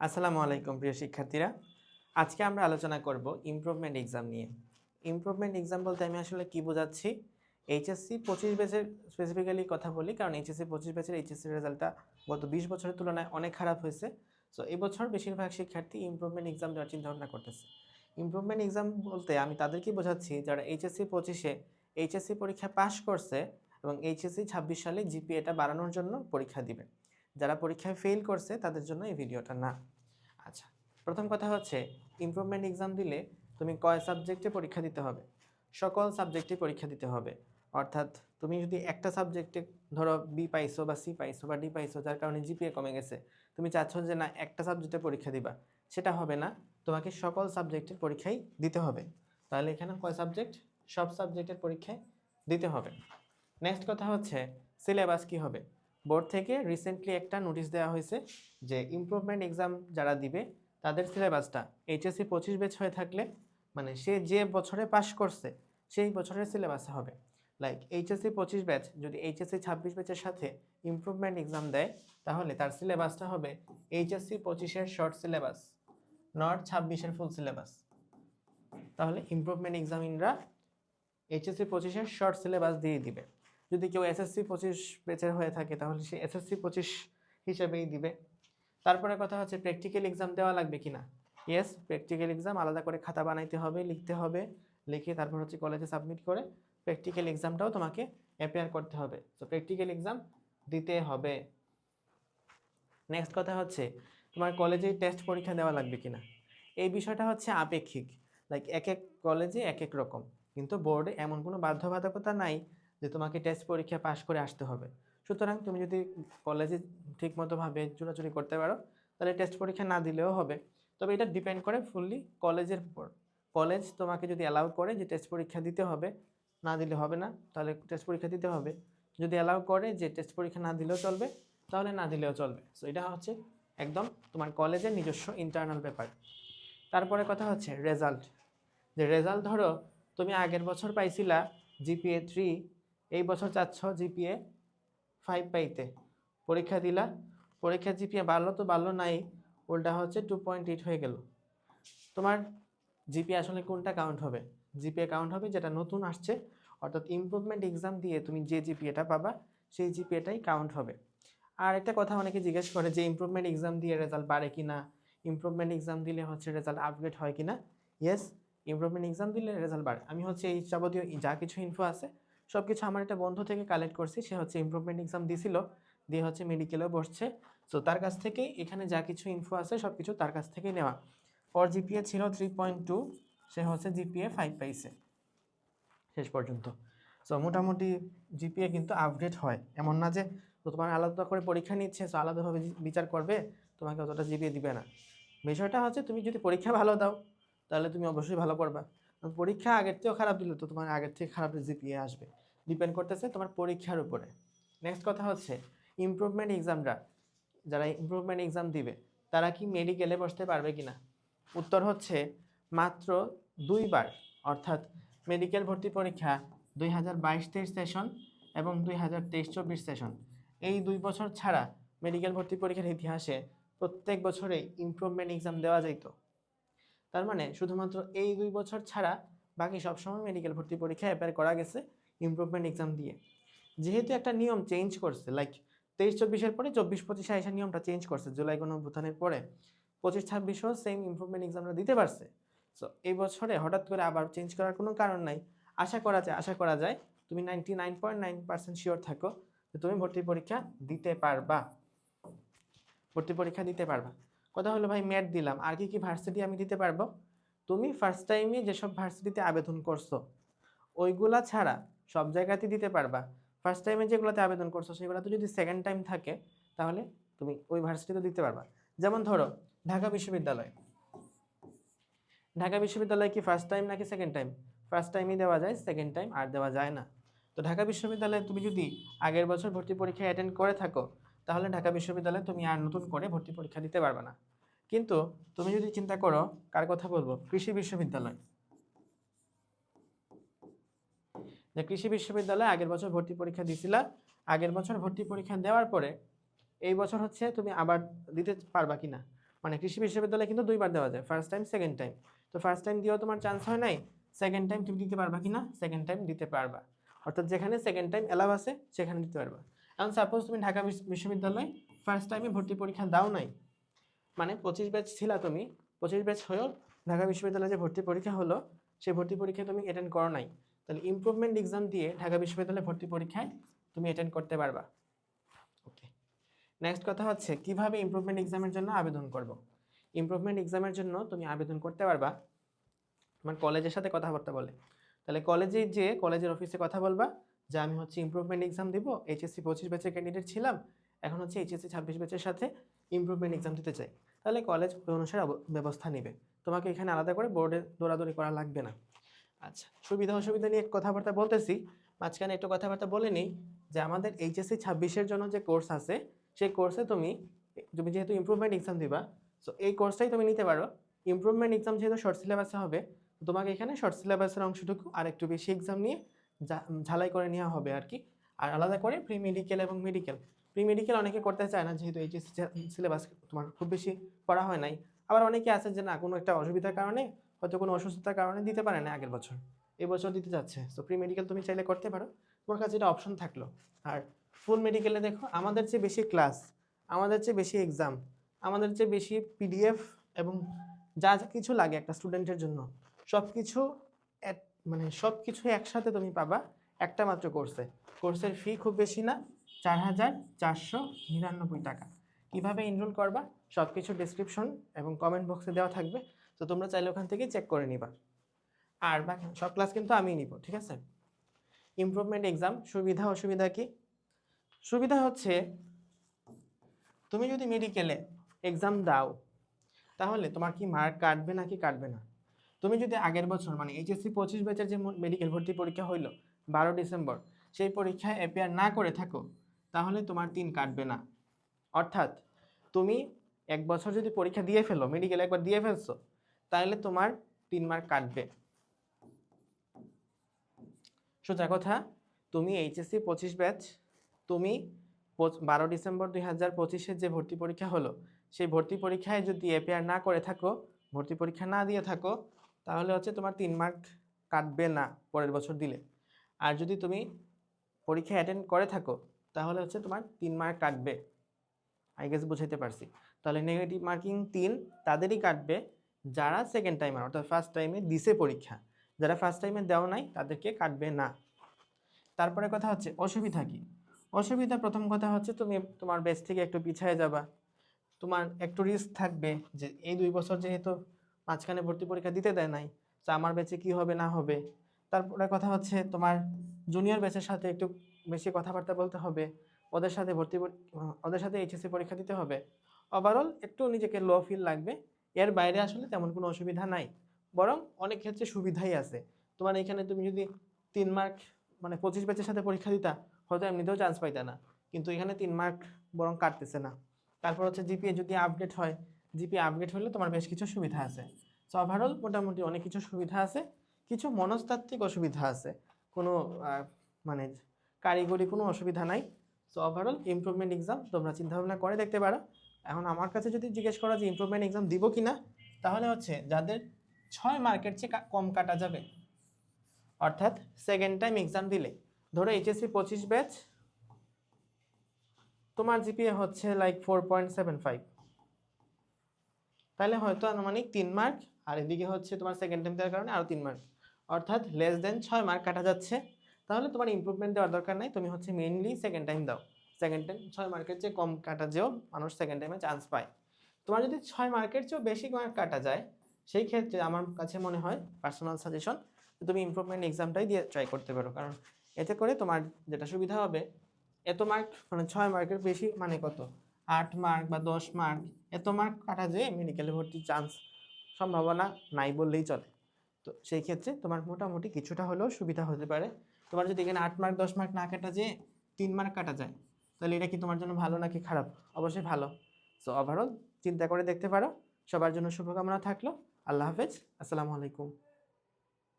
আসসালামু আলাইকুম প্রিয় শিক্ষার্থীরা। আজকে আমরা আলোচনা করব ইমপ্রুভমেন্ট এক্সাম নিয়ে। ইমপ্রুভমেন্ট এক্সাম বলতে আমি আসলে কি বোঝাচ্ছি? এইচএসসি 25 ব্যাচের স্পেসিফিক্যালি কথা বলি, কারণ এইচএসসি 25 ব্যাচের এইচএসসি রেজাল্টটা গত 20 বছরের তুলনায় অনেক খারাপ হয়েছে। সো এবছর বেশিরভাগ শিক্ষার্থী ইমপ্রুভমেন্ট এক্সাম দেওয়ার চিন্তাভাবনা করতেছে। ইমপ্রুভমেন্ট এক্সাম বলতে আমি তাদেরকেই বোঝাচ্ছি যারা এইচএসসি 25-এ এইচএসসি পরীক্ষা পাস করছে এবং এইচএসসি 26 সালে জিপিএটা বাড়ানোর জন্য পরীক্ষা দিবে। যারা পরীক্ষায় ফেল করছে তাদের জন্য এই ভিডিওটা না। আচ্ছা, প্রথম কথা হচ্ছে ইমপ্রুভমেন্ট এক্সাম দিলে তুমি কয় সাবজেক্টে পরীক্ষা দিতে হবে? সকল সাবজেক্টে পরীক্ষা দিতে হবে। অর্থাৎ তুমি যদি একটা সাবজেক্টে ধরো বি পাইছো বা সি পাইছো বা ডি পাইছো, যার কারণে জিপিএ কমে গেছে, তুমি চাচ্ছ যে না একটা সাবজেক্টে পরীক্ষা দিবা, সেটা হবে না। তোমাকে সকল সাবজেক্টের পরীক্ষাই দিতে হবে। তাহলে এখানে কয় সাবজেক্ট? সব সাবজেক্টের পরীক্ষায় দিতে হবে। নেক্সট কথা হচ্ছে সিলেবাস কি হবে? বোর্ড থেকে রিসেন্টলি একটা নোটিশ দেওয়া হয়েছে যে ইমপ্রুভমেন্ট এক্সাম যারা দিবে তাদের সিলেবাসটা এইচএসসি 25 ব্যাচ হয়ে থাকলে, মানে সে যে বছরে পাশ করছে সেই বছরের সিলেবাসে হবে। লাইক এইচএসসি 25 ব্যাচ যদি এইচএসসি 26 ব্যাচের সাথে ইমপ্রুভমেন্ট এক্সাম দেয়, তাহলে তার সিলেবাসটা হবে এইচএসসি 25-এর শর্ট সিলেবাস, নট 26-এর ফুল সিলেবাস। তাহলে ইমপ্রুভমেন্ট এক্সামিনরা এইচএসসি 25-এর শর্ট সিলেবাস দিয়ে দিবে। যদি কেউ এসএসসি 25 ব্যাচের হয়ে থাকে তাহলে সে এসএসসি 25 হিসেবেই দিবে। তারপরে কথা হচ্ছে প্র্যাকটিক্যাল এক্সাম দেওয়া লাগবে কিনা। ইয়েস, প্র্যাকটিক্যাল এক্সাম আলাদা করে খাতা বানাইতে হবে, লিখতে হবে, লিখে তারপর হচ্ছে কলেজে সাবমিট করে প্র্যাকটিক্যাল এক্সামটাও তোমাকে অ্যাপিয়ার করতে হবে। তো প্র্যাকটিক্যাল এক্সাম দিতে হবে। নেক্সট কথা হচ্ছে তোমার কলেজে টেস্ট পরীক্ষা দেওয়া লাগবে কিনা। এই বিষয়টা হচ্ছে আপেক্ষিক, লাইক এক এক কলেজে এক এক রকম, কিন্তু বোর্ডে এমন কোনো বাধ্যবাধকতা নাই যে তোমাকে টেস্ট পরীক্ষা পাশ করে আসতে হবে। সুতরাং তুমি যদি কলেজে ঠিকমতোভাবে জোরাজুরি করতে পারো তাহলে টেস্ট পরীক্ষা না দিলেও হবে। তবে এটা ডিপেন্ড করে ফুললি কলেজের উপর। কলেজ তোমাকে যদি অ্যালাউ করে যে টেস্ট পরীক্ষা দিতে হবে, না দিলে হবে না, তাহলে টেস্ট পরীক্ষা দিতে হবে। যদি অ্যালাউ করে যে টেস্ট পরীক্ষা না দিলেও চলবে, তাহলে না দিলেও চলবে। সো এটা হচ্ছে একদম তোমার কলেজের নিজস্ব ইন্টারনাল ব্যাপার। তারপরে কথা হচ্ছে রেজাল্ট। যে রেজাল্ট ধরো তুমি আগের বছর পাইছিলা জিপিএ 3, এই বছর চাচ্ছ জিপিএ 5 পাইতে, পরীক্ষা দিলা, পরীক্ষা জিপিএ বাড়লো তো বাড়লো নাই, উল্টা হচ্ছে 2.8 হয়ে গেল। তোমার জিপিএ আসলে কোনটা কাউন্ট হবে? জিপিএ কাউন্ট হবে যেটা নতুন আসছে, অর্থাৎ ইমপ্রুভমেন্ট এক্সাম দিয়ে তুমি যে জিপিএটা পাবা সেই জিপিএটাই কাউন্ট হবে। আর একটা কথা অনেকে জিজ্ঞেস করে যে ইমপ্রুভমেন্ট এক্সাম দিয়ে রেজাল্ট বাড়ে কি না, ইমপ্রুভমেন্ট এক্সাম দিলে হচ্ছে রেজাল্ট আপগ্রেড হয় কি না। ইয়েস, ইমপ্রুভমেন্ট এক্সাম দিলে রেজাল্ট বাড়ে। আমি হচ্ছে এই যাবতীয় যা কিছু ইনফো আছে সব কিছু আমার একটা বন্ধু থেকে কালেক্ট করছি। সে হচ্ছে ইমপ্রুভমেন্ট এক্সাম দিছিল, দিয়ে হচ্ছে মেডিকেলেও বসছে। সো তার কাছ থেকেই এখানে যা কিছু ইনফো আছে সব কিছু তার কাছ থেকেই নেওয়া। ওর জিপিএ ছিল 3.2, সে হচ্ছে জিপিএ 5 পাইছে শেষ পর্যন্ত। সো মোটামুটি জিপিএ কিন্তু আপগ্রেড হয়, এমন না যে তো তোমার আলাদা করে পরীক্ষা নিচ্ছে সো আলাদাভাবে বিচার করবে, তোমাকে অতটা জিপিএ দিবে না। বিষয়টা হচ্ছে তুমি যদি পরীক্ষা ভালো দাও তাহলে তুমি অবশ্যই ভালো করবা। পরীক্ষা আগের থেকেও খারাপ দিলে তো তোমার আগের থেকে খারাপ জিপিএ আসবে। ডিপেন্ড করতেছে তোমার পরীক্ষার উপরে। নেক্সট কথা হচ্ছে ইমপ্রুভমেন্ট এক্সামরা, যারা ইমপ্রুভমেন্ট এক্সাম দিবে তারা কি মেডিকেলে বসতে পারবে কিনা? উত্তর হচ্ছে মাত্র 2বার, অর্থাৎ মেডিকেল ভর্তি পরীক্ষা 2022-23 সেশন এবং 2023-24 সেশন, এই 2 বছর ছাড়া মেডিকেল ভর্তি পরীক্ষার ইতিহাসে প্রত্যেক বছরেই ইমপ্রুভমেন্ট এক্সাম দেওয়া যেত। তার মানে শুধুমাত্র এই 2 বছর ছাড়া বাকি সবসময় মেডিকেল ভর্তি পরীক্ষায় অ্যাপ্লাই করা গেছে ইমপ্রুভমেন্ট এক্সাম দিয়ে। যেহেতু একটা নিয়ম চেঞ্জ করছে, লাইক 23-24-এর পরে 24-25-এ এসে নিয়মটা চেঞ্জ করছে জুলাই গণঅভ্যুত্থানের পরে, 25-26-ও সেম ইমপ্রুভমেন্ট এক্সামটা দিতে পারছে। সো এই বছরে হঠাৎ করে আবার চেঞ্জ করার কোনো কারণ নাই। আশা করা যায় তুমি 99.9% শিওর থাকো যে তুমি ভর্তি পরীক্ষা দিতে পারবা। কথা হলো ভাই ম্যাট দিলাম, আর কি কি ভার্সিটি আমি দিতে পারবো? তুমি ফার্স্ট টাইমে যেসব ভার্সিটিতে আবেদন করছো ওইগুলা ছাড়া সব জায়গাতে দিতে পারবা। ফার্স্ট টাইমে যেগুলোতে আবেদন করছো সেগুলোতে যদি সেকেন্ড টাইম থাকে তাহলে তুমি ওই ভার্সিটিতে দিতে পারবা। যেমন ধরো ঢাকা বিশ্ববিদ্যালয়, ঢাকা বিশ্ববিদ্যালয় কি ফার্স্ট টাইম নাকি সেকেন্ড টাইম? ফার্স্ট টাইমই দেওয়া যায়, সেকেন্ড টাইম আর দেওয়া যায় না। তো ঢাকা বিশ্ববিদ্যালয়ে তুমি যদি আগের বছর ভর্তি পরীক্ষা অ্যাটেন্ড করে থাকো তাহলে ঢাকা বিশ্ববিদ্যালয়ে তুমি আর নতুন করে ভর্তি পরীক্ষা দিতে পারবে না। কিন্তু তুমি যদি চিন্তা করো, কার কথা বলবো, কৃষি বিশ্ববিদ্যালয়, যে কৃষি বিশ্ববিদ্যালয়ে আগের বছর ভর্তি পরীক্ষা দিছিলা, আগের বছর ভর্তি পরীক্ষা দেওয়ার পরে এই বছর হচ্ছে তুমি আবার দিতে পারবা কিনা। মানে কৃষি বিশ্ববিদ্যালয়ে কিন্তু দুইবার দেওয়া যায়, ফার্স্ট টাইম সেকেন্ড টাইম। তো ফার্স্ট টাইম দিয়েও তোমার চান্স হয় নাই, সেকেন্ড টাইম তুমি দিতে পারবা কি না? সেকেন্ড টাইম দিতে পারবা, অর্থাৎ যেখানে সেকেন্ড টাইম অ্যালাউ আছে সেখানে দিতে পারবা। এখন সাপোজ তুমি ঢাকা বিশ্ববিদ্যালয়ে ফার্স্ট টাইমে ভর্তি পরীক্ষা দাও নাই, মানে 25 ব্যাচ ছিলা তুমি, 25 ব্যাচ হয়েও ঢাকা বিশ্ববিদ্যালয়ে যে ভর্তি পরীক্ষা হলো সেই ভর্তি পরীক্ষায় তুমি অ্যাটেন্ড করো নাই, তাহলে ইমপ্রুভমেন্ট এক্সাম দিয়ে ঢাকা বিশ্ববিদ্যালয়ে ভর্তি পরীক্ষায় তুমি অ্যাটেন্ড করতে পারবা। ওকে, নেক্সট কথা হচ্ছে কিভাবে ইমপ্রুভমেন্ট এক্সামের জন্য আবেদন করব। ইমপ্রুভমেন্ট এক্সামের জন্য তুমি আবেদন করতে পারবা তোমার কলেজের সাথে কথাবার্তা বলে। তাহলে কলেজে যে কলেজের অফিসে কথা বলবা যে আমি হচ্ছে ইমপ্রুভমেন্ট এক্সাম দিব, এইচএসসি 25 ব্যাচের ক্যান্ডিডেট ছিলাম, এখন হচ্ছে এইচএসসি 26 ব্যাচের সাথে ইমপ্রুভমেন্ট এক্সাম দিতে চাই। তাহলে কলেজ ওই অনুসারে ব্যবস্থা নেবে, তোমাকে এখানে আলাদা করে বোর্ডে দৌড়াদৌড়ি করা লাগবে না। আচ্ছা, সুবিধা অসুবিধা নিয়ে কথাবার্তা বলতেছি, মাঝখানে একটু কথাবার্তা বলে নিই যে আমাদের এইচএসসি 26-এর জন্য যে কোর্স আছে সেই কোর্সে তুমি যেহেতু ইমপ্রুভমেন্ট এক্সাম দিবা, সো এই কোর্সটাই তুমি নিতে পারো। ইমপ্রুভমেন্ট এক্সাম যেহেতু শর্ট সিলেবাসে হবে, তোমাকে এখানে শর্ট সিলেবাসের অংশটুকু আর একটু বেশি এক্সাম নিয়ে ঝালাই করে নেওয়া হবে আর কি। আর আলাদা করে প্রি মেডিকেল এবং মেডিকেল, প্রি মেডিকেল অনেকে করতে চায় না যেহেতু এইচএসসি সিলেবাস তোমার খুব বেশি পড়া হয় নাই। আবার অনেকে আছে যে না কোনো একটা অসুবিধার কারণে, হয়তো কোনো অসুস্থতার কারণে দিতে পারে না আগের বছর, এই বছর দিতে যাচ্ছে, সো প্রি মেডিকেল তুমি চাইলে করতে পারো, তোমার কাছে এটা অপশন থাকলো। আর ফুল মেডিকেলে দেখো আমাদের চেয়ে বেশি ক্লাস, আমাদের চেয়ে বেশি এক্সাম, আমাদের চেয়ে বেশি পিডিএফ এবং যা যা কিছু লাগে একটা স্টুডেন্টের জন্য সব কিছু মানে সব কিছু একসাথে তুমি পাবা একটা মাত্র কোর্সে। কোর্সের ফি খুব বেশি না, 4,499 টাকা। কীভাবে এনরোল করবা সব কিছু ডেসক্রিপশন এবং কমেন্ট বক্সে দেওয়া থাকবে, তো তোমরা চাইলে ওখান থেকে চেক করে নিবা। আর বাকি সব ক্লাস কিন্তু আমিই নিব, ঠিক আছে। ইমপ্রুভমেন্ট এক্সাম সুবিধা অসুবিধা কি? সুবিধা হচ্ছে তুমি যদি মেডিকেলে এক্সাম দাও তাহলে তোমার কি মার্ক কাটবে নাকি কাটবে না। তুমি যদি আগের বছর মানে এইচএসসি 25 ব্যাচের যে মেডিকেল ভর্তি পরীক্ষা হইলো 12 ডিসেম্বর, সেই পরীক্ষায় অ্যাপিয়ার না করে থাকো তাহলে তোমার 3 কাটবে না। অর্থাৎ তুমি এক বছর যদি পরীক্ষা দিয়ে ফেলো, মেডিকেল একবার দিয়ে ফেলছো, তাহলে তোমার 3 মার্ক কাটবে। সোজা কথা, তুমি এইচএসসি 25 ব্যাচ, তুমি 12 ডিসেম্বর 2025-এর যে ভর্তি পরীক্ষা হলো সেই ভর্তি পরীক্ষায় যদি অ্যাপিয়ার না করে থাকো, ভর্তি পরীক্ষা না দিয়ে থাকো, তাহলে হচ্ছে তোমার 3 মার্ক কাটবে না পরের বছর দিলে। আর যদি তুমি পরীক্ষা অ্যাটেন্ড করে থাকো তাহলে হচ্ছে তোমার 3 মার্ক কাটবে। আই গেস বুঝাইতে পারছি। তাহলে নেগেটিভ মার্কিং 3 তাদেরই কাটবে যারা সেকেন্ড টাইমার, অর্থাৎ ফার্স্ট টাইমে দিছে পরীক্ষা। যারা ফার্স্ট টাইমে দেওয়া নাই তাদেরকে কাটবে না। তারপরে কথা হচ্ছে অসুবিধা কি? অসুবিধা প্রথম কথা হচ্ছে তুমি তোমার বেস থেকে একটু পিছিয়ে যাবা, তোমার একটু রিস্ক থাকবে যে এই 2 বছর যেহেতু মাঝখানে ভর্তি পরীক্ষা দিতে দেয় নাই, তো আমার ব্যাচে কি হবে না হবে। তারপরে কথা হচ্ছে তোমার জুনিয়র ব্যাচের সাথে একটু বেশি কথাবার্তা বলতে হবে, ওদের সাথে ওদের সাথে এইচএসসি পরীক্ষা দিতে হবে। ওভারঅল একটু নিজেকে লো ফিল লাগবে। এর বাইরে আসলে তেমন কোনো অসুবিধা নাই, বরং অনেক ক্ষেত্রে সুবিধাই আছে। তোমার এখানে তুমি যদি 3 মার্ক মানে 25 ব্যাচের সাথে পরীক্ষা দিতা, হয়তো এমনিতেও চান্স পাইতা না, কিন্তু এখানে 3 মার্ক বরং কাটতেছে না। তারপর হচ্ছে জিপিএ যদি আপডেট হয়, জিপিএ আপডেট হলে তোমার বেশ কিছু সুবিধা আছে। সো ওভারঅল মোটামুটি অনেক কিছু সুবিধা আছে, কিছু মনস্তাত্ত্বিক অসুবিধা আছে, কোনো মানে কারিগরি কোনো অসুবিধা নাই। সো ওভারঅল ইমপ্রুভমেন্ট এক্সাম তোমরা চিন্তাভাবনা করে দেখতে পারো। এখন আমার কাছে যদি জিজ্ঞেস করা যে ইমপ্রুভমেন্ট এক্সাম দিব কি না, তাহলে হচ্ছে যাদের 6 মার্কের চেয়ে কম কাটা যাবে, অর্থাৎ সেকেন্ড টাইম এক্সাম দিলে, ধরো এইচএসসি 25 ব্যাচ তোমার জিপিএ হচ্ছে লাইক 4.75, তাহলে হয়তো আনুমানিক 3 মার্ক, আর এদিকে হচ্ছে তোমার সেকেন্ড টাইম দেওয়ার কারণে আরও 3 মার্ক, অর্থাৎ লেস দেন 6 মার্ক কাটা যাচ্ছে। তাহলে তোমার ইমপ্রুভমেন্ট দেওয়ার দরকার নাই, তুমি হচ্ছে মেইনলি সেকেন্ড টাইম দাও। সেকেন্ড টাইম 6 মার্কের চেয়ে কম কাটা যেও মানুষ সেকেন্ড টাইমে চান্স পায়। তোমার যদি 6 মার্কের চেয়েও বেশি মার্ক কাটা যায়, সেই ক্ষেত্রে আমার কাছে মনে হয় পার্সোনাল সাজেশন তুমি ইমপ্রুভমেন্ট এক্সামটাই দিয়ে ট্রাই করতে পারো। কারণ এতে করে তোমার যেটা সুবিধা হবে, এত মার্ক মানে 6 মার্কের বেশি মানে কত, 8 মার্ক বা 10 মার্ক, এত মার্ক কাটা যেয়ে মেডিকেলে ভর্তির চান্স সম্ভাবনা নাই বললেই চলে। তো সেই ক্ষেত্রে তোমার মোটামুটি কিছুটা হলেও সুবিধা হতে পারে। তোমার যদি এখানে 8 মার্ক 10 মার্ক না কাটা যেয়ে 3 মার্ক কাটা যায়, তাহলে এটা কি তোমার জন্য ভালো নাকি খারাপ? অবশ্যই ভালো। সো ওভারঅল চিন্তা করে দেখতে পারো। সবার জন্য শুভকামনা থাকলো। আল্লাহ হাফেজ, আসসালামু আলাইকুম।